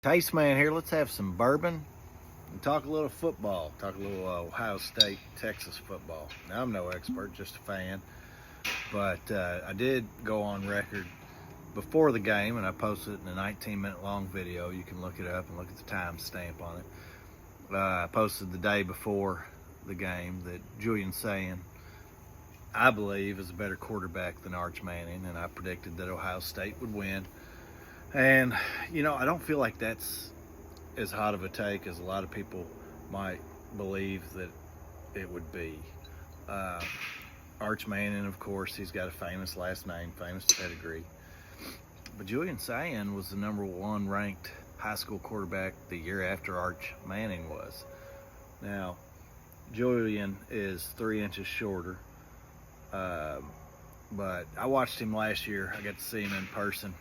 Taste man here. Let's have some bourbon and talk a little football. Talk a little Ohio State, Texas football. Now, I'm no expert, just a fan. But I did go on record before the game, and I posted it in a 19-minute long video. You can look it up and look at the timestamp on it. I posted the day before the game that Julian Sayin, I believe, is a better quarterback than Arch Manning, and I predicted that Ohio State would win. And, I don't feel like that's as hot of a take as a lot of people might believe that it would be. Uh, Arch Manning, of course, he's got a famous last name, famous pedigree. But Julian Sayin was the number one ranked high school quarterback the year after Arch Manning was. Now, Julian is 3 inches shorter. But I watched him last year. I got to see him in person.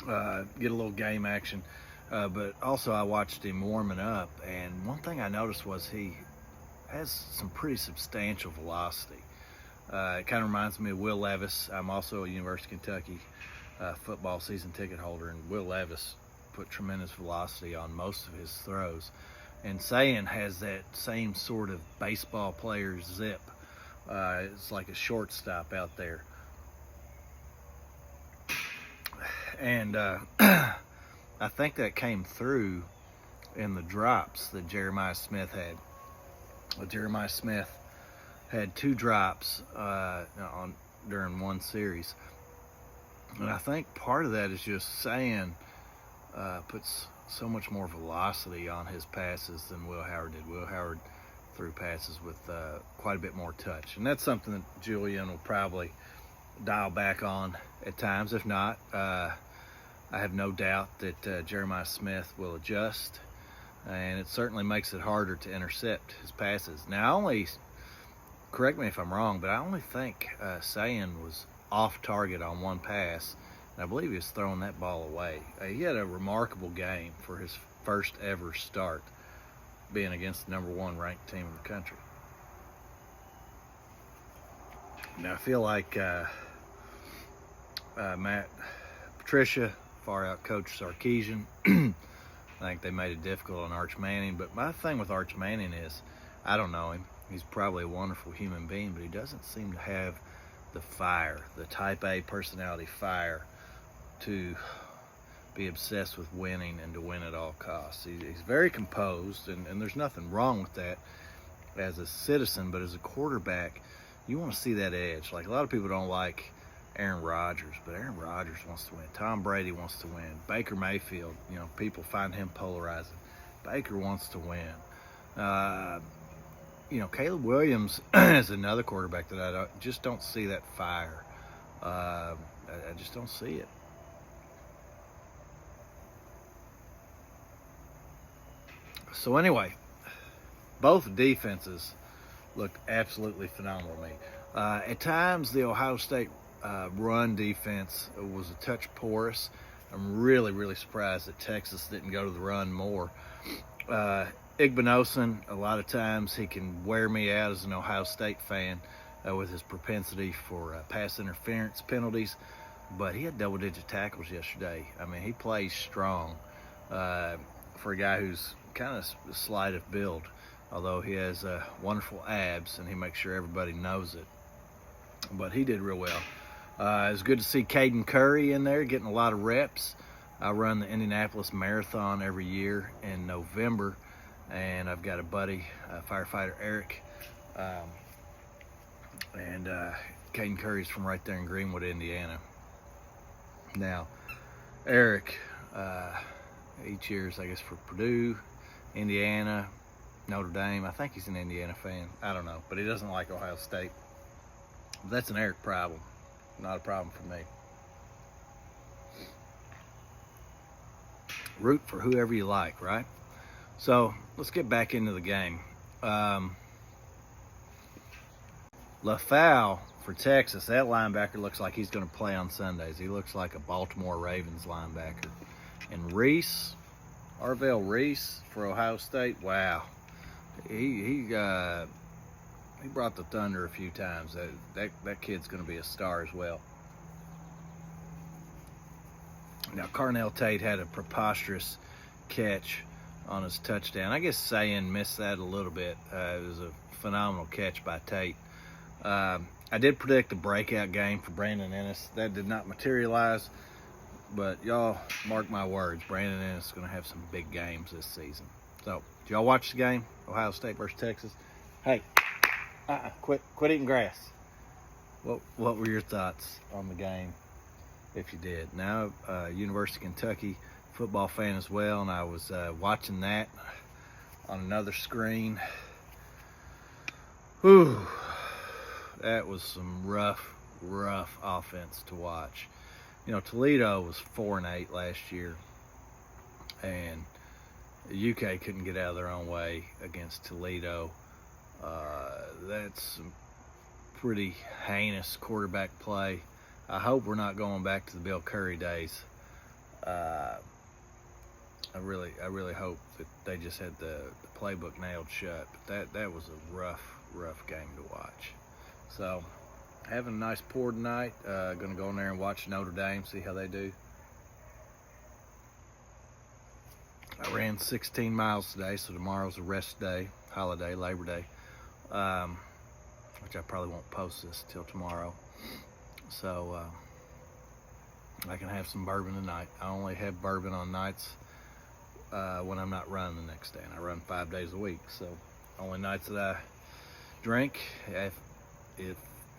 Get a little game action, but also I watched him warming up, and one thing I noticed was he has some pretty substantial velocity. It kind of reminds me of Will Levis. I'm also a University of Kentucky football season ticket holder, and Will Levis put tremendous velocity on most of his throws. And Sayin has that same sort of baseball player zip. It's like a shortstop out there. And I think that came through in the drops that Jeremiah Smith had. Jeremiah Smith had 2 drops during one series. And I think part of that is just Sayin puts so much more velocity on his passes than Will Howard did. Will Howard threw passes with quite a bit more touch. And that's something that Julian will probably dial back on at times. If not, I have no doubt that Jeremiah Smith will adjust, and it certainly makes it harder to intercept his passes. Now, correct me if I'm wrong, but I only think Sayin was off target on one pass, and I believe he was throwing that ball away. He had a remarkable game for his first ever start, being against the number one ranked team in the country. Now, I feel like Matt Patricia far out coach Sarkisian. I think they made it difficult on Arch Manning. But my thing with Arch Manning is, I don't know him. He's probably a wonderful human being, but he doesn't seem to have the fire, the type A personality fire, to be obsessed with winning and to win at all costs. He's very composed, and there's nothing wrong with that as a citizen, but as a quarterback, you want to see that edge. Like, a lot of people don't like Aaron Rodgers, but Aaron Rodgers wants to win. Tom Brady wants to win. Baker Mayfield, people find him polarizing. Baker wants to win. Caleb Williams is another quarterback that I just don't see that fire. I just don't see it. So anyway, both defenses looked absolutely phenomenal to me. At times, the Ohio State run defense was a touch porous. I'm really, really surprised that Texas didn't go to the run more. Igbinosun, a lot of times he can wear me out as an Ohio State fan with his propensity for pass interference penalties, but he had double-digit tackles yesterday. I mean, he plays strong for a guy who's kind of slight of build, although he has wonderful abs, and he makes sure everybody knows it. But he did real well. It was good to see Caden Curry in there getting a lot of reps. I run the Indianapolis Marathon every year in November, and I've got a buddy, firefighter Eric, and Caden Curry's from right there in Greenwood, Indiana. Now, Eric, he cheers, I guess, for Purdue, Indiana, Notre Dame. I think he's an Indiana fan. I don't know, but he doesn't like Ohio State. That's an Eric problem, not a problem for me. Root for whoever you like, right? So let's get back into the game. LaFau for Texas, that linebacker looks like he's going to play on Sundays. He looks like a Baltimore Ravens linebacker. And Reese, Arvell Reese for Ohio State, wow. He brought the thunder a few times. That kid's going to be a star as well. Now, Carnell Tate had a preposterous catch on his touchdown. I guess Sayin missed that a little bit. It was a phenomenal catch by Tate. I did predict a breakout game for Brandon Ennis. That did not materialize, but y'all mark my words, Brandon Ennis is going to have some big games this season. So, did y'all watch the game? Ohio State versus Texas. Hey, quit eating grass. What were your thoughts on the game, if you did? Now, University of Kentucky football fan as well, and I was watching that on another screen. Whew, that was some rough offense to watch. You know, Toledo was 4-8 last year, and UK couldn't get out of their own way against Toledo. That's some pretty heinous quarterback play. I hope we're not going back to the Bill Curry days. I really hope that they just had the playbook nailed shut. But that was a rough game to watch. So, having a nice pour tonight. Going to go in there and watch Notre Dame, see how they do. I ran 16 miles today, so tomorrow's a rest day, holiday, Labor Day, which I probably won't post this till tomorrow. So I can have some bourbon tonight. I only have bourbon on nights when I'm not running the next day, and I run 5 days a week. So only nights that I drink, if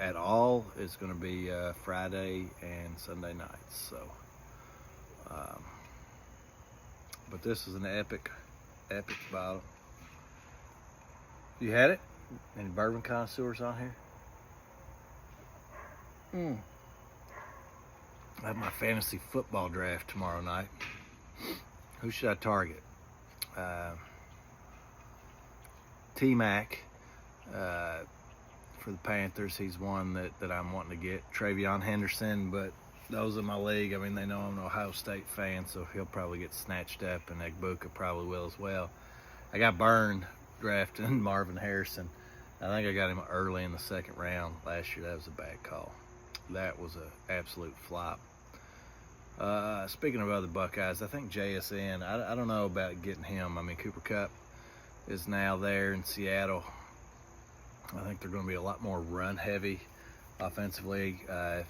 at all, is going to be Friday and Sunday nights. So, but this is an epic bottle. You had it? Any bourbon connoisseurs on here? I have my fantasy football draft tomorrow night. Who should I target? T-Mac for the Panthers. He's one that I'm wanting to get. Travion Henderson, but those in my league, I mean, they know I'm an Ohio State fan, so he'll probably get snatched up, and Egbuka probably will as well. I got burned drafting Marvin Harrison. I think I got him early in the second round last year. That was a bad call. That was an absolute flop. Speaking of other Buckeyes, I think JSN, I don't know about getting him. I mean, Cooper Kupp is now there in Seattle. I think they're going to be a lot more run-heavy offensively.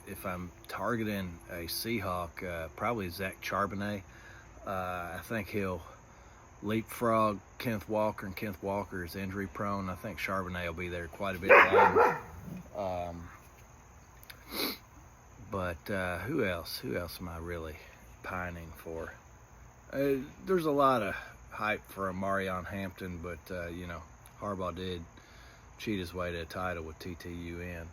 If I'm targeting a Seahawk, probably Zach Charbonnet. I think he'll leapfrog Kenneth Walker, and Kenneth Walker is injury prone. I think Charbonnet will be there quite a bit longer. But who else? Who else am I really pining for? There's a lot of hype for a Marion Hampton, but you know, Harbaugh did cheat his way to a title with TTUN.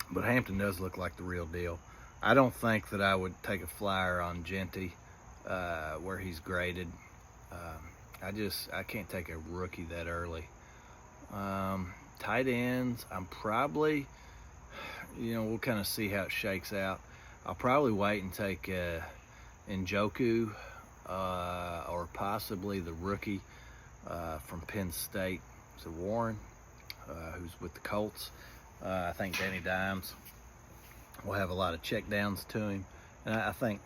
But Hampton does look like the real deal. I don't think that I would take a flyer on Genty where he's graded. I can't take a rookie that early. Tight ends, I'm probably, you know, we'll kind of see how it shakes out. I'll probably wait and take Njoku or possibly the rookie from Penn State, so Warren, who's with the Colts. I think Danny Dimes will have a lot of checkdowns to him, and I think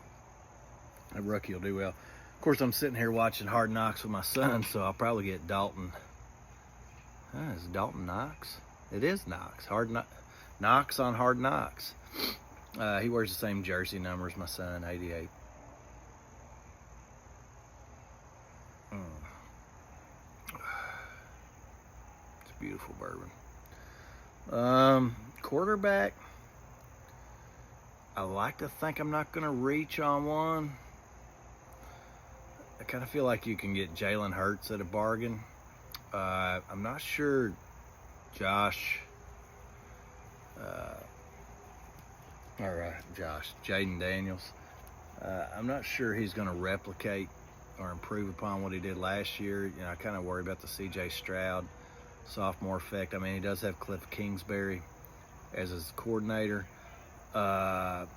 a rookie will do well. Of course, I'm sitting here watching Hard Knocks with my son, so I'll probably get Dalton. Is it Dalton Knox? It is Knox. Knox on Hard Knocks. He wears the same jersey number as my son, 88. It's beautiful bourbon. Quarterback, I like to think I'm not going to reach on one. I kind of feel like you can get Jalen Hurts at a bargain. I'm not sure Jaden Daniels. I'm not sure he's going to replicate or improve upon what he did last year. You know, I kind of worry about the C.J. Stroud sophomore effect. I mean, he does have Cliff Kingsbury as his coordinator. But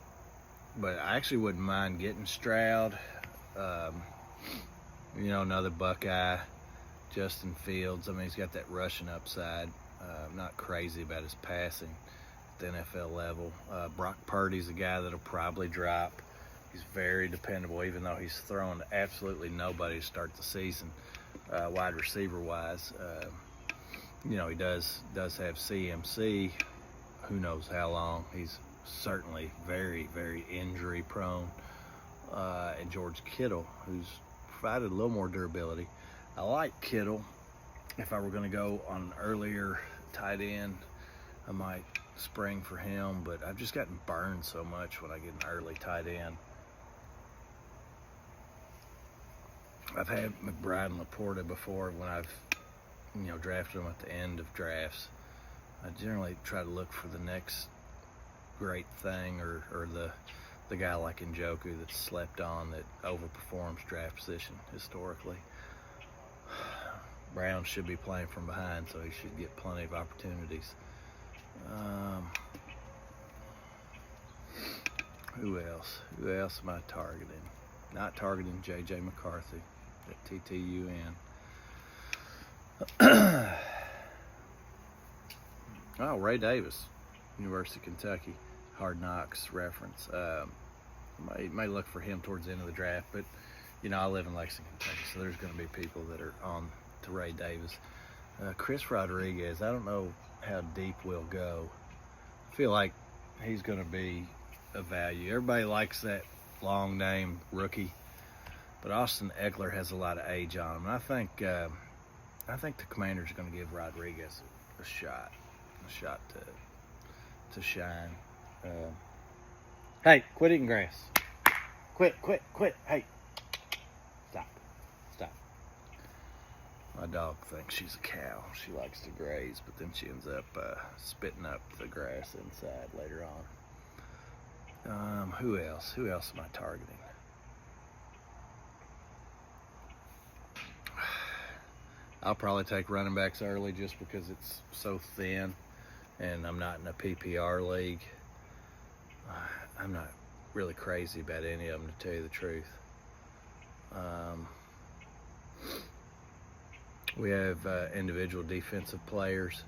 I actually wouldn't mind getting Stroud. You know, another Buckeye, Justin Fields. I mean, he's got that rushing upside. I'm not crazy about his passing at the NFL level. Brock Purdy's a guy that'll probably drop. He's very dependable, even though he's thrown to absolutely nobody to start the season, wide receiver wise. You know, he does have CMC. Who knows how long? He's certainly very, very injury prone. And George Kittle, who's provided a little more durability. I like Kittle. If I were going to go on an earlier tight end, I might spring for him, but I've just gotten burned so much when I get an early tight end. I've had McBride and Laporta before when I've, you know, drafted them at the end of drafts. I generally try to look for the next great thing, or the guy like Njoku that's slept on, that overperforms draft position historically. Brown should be playing from behind, so he should get plenty of opportunities. Who else? Who else am I targeting? Not targeting J.J. McCarthy at TTUN. Oh, Ray Davis, University of Kentucky, Hard Knocks reference. May look for him towards the end of the draft, but you know, I live in Lexington, Kentucky, so there's going to be people that are on to Ray Davis. Chris Rodriguez, I don't know how deep we'll go. I feel like he's going to be a value. Everybody likes that long name rookie, but Austin Eckler has a lot of age on him. And I think the Commanders are going to give Rodriguez a shot to shine. Hey, quit eating grass. Quit. Hey, stop. My dog thinks she's a cow. She likes to graze, but then she ends up spitting up the grass inside later on. Who else am I targeting? I'll probably take running backs early just because it's so thin and I'm not in a PPR league. I'm not really crazy about any of them, to tell you the truth. We have individual defensive players.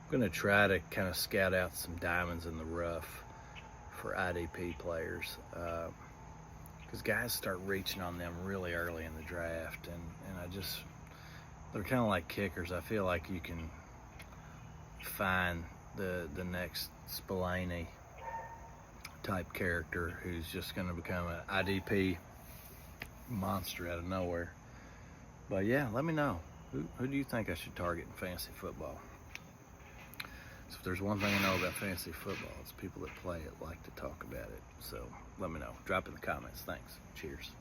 I'm going to try to kind of scout out some diamonds in the rough for IDP players, because guys start reaching on them really early in the draft, and they're kind of like kickers. I feel like you can find the next Spillane type character who's just going to become an IDP monster out of nowhere. But yeah, let me know. Who do you think I should target in fantasy football? So if there's one thing I know about fantasy football, it's people that play it like to talk about it. So let me know. Drop in the comments. Thanks. Cheers.